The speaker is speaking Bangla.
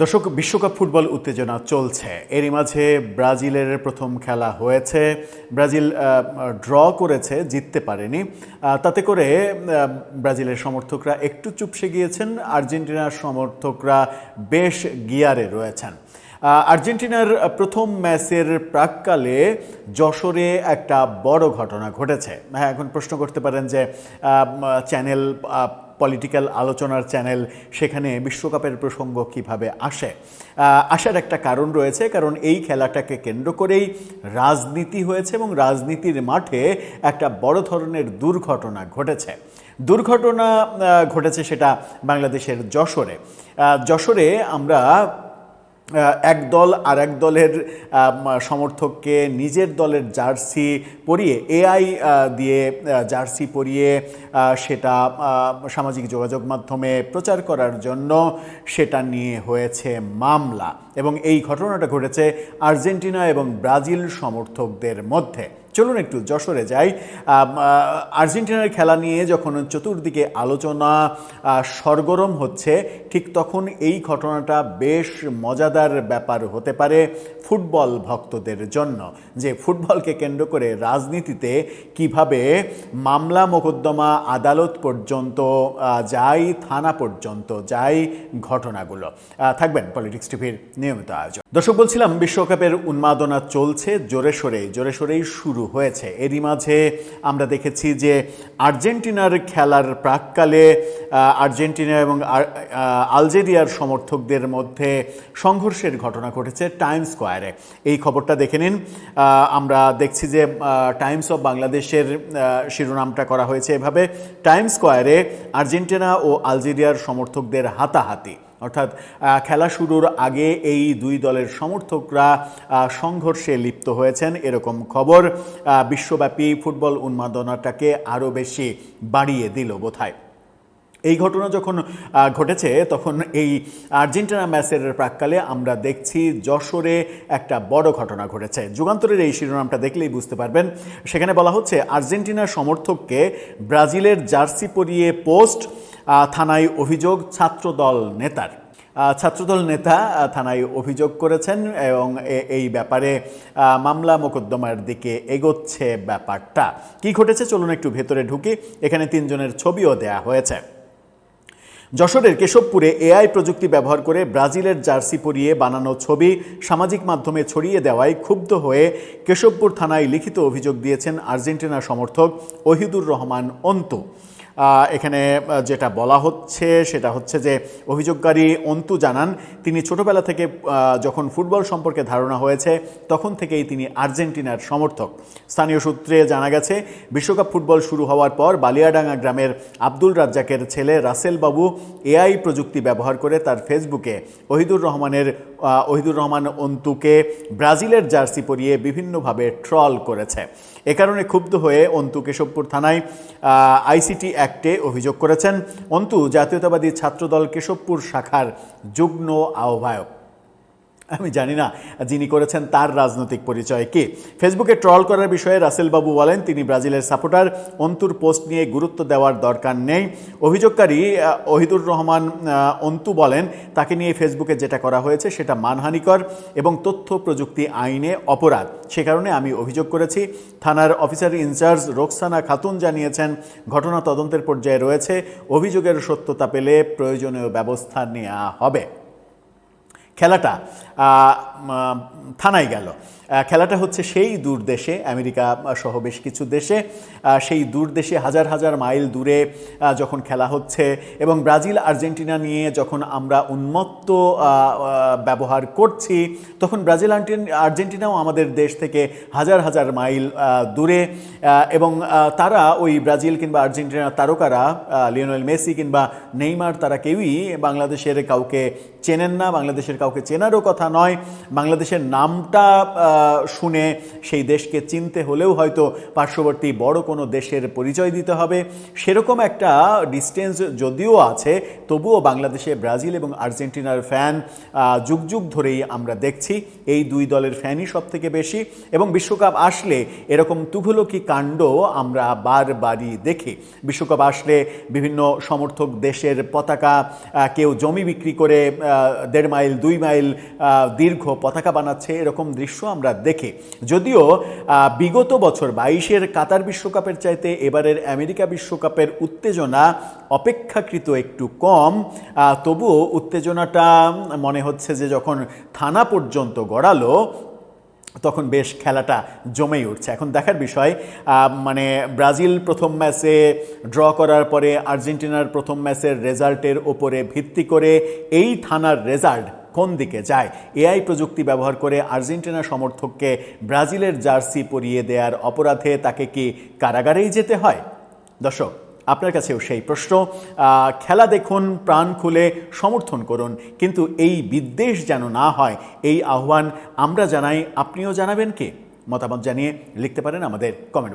দর্শক, বিশ্বকাপ ফুটবল উত্তেজনা চলছে। এরই মাঝে ব্রাজিলের প্রথম খেলা হয়েছে। ব্রাজিল ড্র করেছে, জিততে পারেনি। তাতে করে ব্রাজিলের সমর্থকরা একটু চুপসে গিয়েছেন, আর্জেন্টিনার সমর্থকরা বেশ গিয়ারে রয়েছেন। আর্জেন্টিনার প্রথম ম্যাচের প্রাক্কালে যশোরে একটা বড় ঘটনা ঘটেছে। হ্যাঁ, এখন প্রশ্ন করতে পারেন যে চ্যানেল, পলিটিক্যাল আলোচনার চ্যানেল, সেখানে বিশ্বকাপের প্রসঙ্গ কিভাবে আসে? আসার একটা কারণ রয়েছে, কারণ এই খেলাটাকে কেন্দ্র করেই রাজনীতি হয়েছে এবং রাজনীতির মাঠে একটা বড় ধরনের দুর্ঘটনা ঘটেছে সেটা বাংলাদেশের যশোরে। যশোরে আমরা এক দল আর এক দলের সমর্থককে নিজের দলের জার্সি পরিয়ে, এআই দিয়ে জার্সি পরিয়ে সেটা সামাজিক যোগাযোগ মাধ্যমে প্রচার করার জন্য সেটা নিয়ে হয়েছে মামলা, এবং এই ঘটনাটা ঘটেছে আর্জেন্টিনা এবং ব্রাজিল সমর্থকদের মধ্যে। চলুন একটু যশোরে যাই। আর্জেন্টিনার খেলা নিয়ে যখন চতুর্দিকে আলোচনা সরগরম হচ্ছে, ঠিক তখন এই ঘটনাটা বেশ মজাদার ব্যাপার হতে পারে ফুটবল ভক্তদের জন্য, যে ফুটবলকে কেন্দ্র করে রাজনীতিতে কিভাবে মামলা মোকদ্দমা আদালত পর্যন্ত যায়, থানা পর্যন্ত যায় ঘটনাগুলো। থাকবেন পলিটিক্স টিভির নিয়মিত আয়োজন। দর্শক, বলছিলাম বিশ্বকাপের উন্মাদনা চলছে, জোরে সোরেই শুরু হয়েছে। এরই মাঝে আমরা দেখেছি যে আর্জেন্টিনার খেলার প্রাক্কালে আর্জেন্টিনা এবং আলজেরিয়ার সমর্থকদের মধ্যে সংঘর্ষের ঘটনা ঘটেছে টাইমস স্কোয়ারে। এই খবরটা দেখে নিন। আমরা দেখছি যে টাইমস অফ বাংলাদেশের শিরোনামটা করা হয়েছে এভাবে: টাইমস স্কোয়ারে আর্জেন্টিনা ও আলজেরিয়ার সমর্থকদের হাতাহাতি। অর্থাৎ খেলা শুরুর আগে এই দুই দলের সমর্থকরা সংঘর্ষে লিপ্ত হয়েছেন, এরকম খবর বিশ্বব্যাপী ফুটবল উন্মাদনাটাকে আরও বেশি বাড়িয়ে দিল বোধহয়। এই ঘটনা যখন ঘটেছে তখন এই আর্জেন্টিনা ম্যাচের প্রাক্কালে আমরা দেখছি যশোরে একটা বড় ঘটনা ঘটেছে। যুগান্তরের এই শিরোনামটা দেখলেই বুঝতে পারবেন। সেখানে বলা হচ্ছে, আর্জেন্টিনার সমর্থককে ব্রাজিলের জার্সি পরিয়ে পোস্ট, থানায় অভিযোগ ছাত্রদল নেতার। ছাত্রদল নেতা থানায় অভিযোগ করেছেন এবং এই ব্যাপারে মামলা মোকদ্দমার দিকে এগোচ্ছে ব্যাপারটা। কি ঘটেছে চলুন একটু ভেতরে ঢুকি। এখানে 3 জনের ছবিও দেয়া হয়েছে। যশোরের কেশবপুরে এআই প্রযুক্তি ব্যবহার করে ব্রাজিলের জার্সি পরিয়ে বানানো ছবি সামাজিক মাধ্যমে ছড়িয়ে দেওয়ায় ক্ষুব্ধ হয়ে কেশবপুর থানায় লিখিত অভিযোগ দিয়েছেন আর্জেন্টিনা সমর্থক ওহিদুর রহমান অন্তু। এখানে যেটা বলা হচ্ছে সেটা হচ্ছে যে অভিযোগকারী অন্তু জানান, তিনি ছোটবেলা থেকে যখন ফুটবল সম্পর্কে ধারণা হয়েছে তখন থেকেই তিনি আর্জেন্টিনার সমর্থক। স্থানীয় সূত্রে জানা গেছে, বিশ্বকাপ ফুটবল শুরু হওয়ার পর বালিয়াডাঙ্গা গ্রামের আব্দুল রাজ্জাকের ছেলে রাসেল বাবু এআই প্রযুক্তি ব্যবহার করে তার ফেসবুকে ওহিদুর রহমান অন্তুকে ব্রাজিলের জার্সি পরিয়ে বিভিন্নভাবে ট্রল করেছে। এ কারণে ক্ষুব্ধ হয়ে অন্তু কেশবপুর থানায় আইসিটি অ্যাক্টে অভিযোগ করেছেন। অন্তু জাতীয়তাবাদী ছাত্রদল কেশবপুর শাখার যুগ্ম আহ্বায়ক। আমি জানি না যিনি করেছেন তার রাজনৈতিক পরিচয় কি। ফেসবুকে ট্রল করার বিষয়ে রাসেল বাবু বলেন, তিনি ব্রাজিলের সাপোর্টার, অন্তুর পোস্ট নিয়ে গুরুত্ব দেওয়ার দরকার নেই। অভিযোগকারী ওহিদুর রহমান অন্তু বলেন, তাকে নিয়ে ফেসবুকে যেটা করা হয়েছে সেটা মানহানিকর এবং তথ্য প্রযুক্তি আইনে অপরাধ, সে কারণে আমি অভিযোগ করেছি। থানার অফিসার ইনচার্জ রোকসানা খাতুন জানিয়েছেন, ঘটনা তদন্তের পর্যায়ে রয়েছে, অভিযোগের সত্যতা পেলে প্রয়োজনীয় ব্যবস্থা নেওয়া হবে। খেলাটা থানায় গেল। খেলাটা হচ্ছে সেই দূর দেশে, আমেরিকা সহ বেশ কিছু দেশে, সেই দূর দেশে হাজার হাজার মাইল দূরে যখন খেলা হচ্ছে এবং ব্রাজিল আর্জেন্টিনা নিয়ে যখন আমরা উন্মত্ত ব্যবহার করছি, তখন ব্রাজিল আর্জেন্টিনাও আমাদের দেশ থেকে হাজার হাজার মাইল দূরে, এবং তারা ওই ব্রাজিল কিংবা আর্জেন্টিনার তারকারা লিওনেল মেসি কিংবা নেইমার, তারা কেউই বাংলাদেশের কাউকে চেনেন না, বাংলাদেশের কাউকে কাউকে চেনারও কথা নয়, বাংলাদেশের নামটা শুনে সেই দেশকে চিনতে হলেও হয়তো পার্শ্ববর্তী বড় কোনো দেশের পরিচয় দিতে হবে, সেরকম একটা ডিস্টেন্স যদিও আছে, তবুও বাংলাদেশে ব্রাজিল এবং আর্জেন্টিনার ফ্যান যুগ যুগ ধরেই আমরা দেখছি এই দুই দলের ফ্যানই সব থেকে বেশি, এবং বিশ্বকাপ আসলে এরকম তুঘলকি কাণ্ড আমরা বারবারই দেখি। বিশ্বকাপ আসলে বিভিন্ন সমর্থক দেশের পতাকা, কেউ জমি বিক্রি করে 1.5 মাইল 2 মাইল দীর্ঘ পতাকা বানাচ্ছে, এরকম দৃশ্য আমরা দেখি। যদিও বিগত বছর 22-এর কাতার বিশ্বকাপের চাইতে এবারের আমেরিকা বিশ্বকাপের উত্তেজনা অপেক্ষাকৃত একটু কম, তবুও উত্তেজনাটা মনে হচ্ছে যে যখন থানা পর্যন্ত গড়ালো তখন বেশ খেলাটা জমেই উঠছে। এখন দেখার বিষয়, মানে ব্রাজিল প্রথম ম্যাচে ড্র করার পরে আর্জেন্টিনার প্রথম ম্যাচের রেজাল্টের ওপরে ভিত্তি করে এই থানার রেজাল্ট কোন দিকে যায়। এআই প্রযুক্তি ব্যবহার করে আর্জেন্টিনা সমর্থককে ব্রাজিলের জার্সি পরিয়ে দেওয়ার অপরাধে তাকে কি কারাগারেই যেতে হয়? দর্শক, আপনার কাছেও সেই প্রশ্ন। খেলা দেখুন, প্রাণ খুলে সমর্থন করুন, কিন্তু এই বিদ্বেষ যেন না হয়, এই আহ্বান আমরা জানাই। আপনিও জানাবেন কি? মতামত জানিয়ে লিখতে পারেন আমাদের কমেন্ট।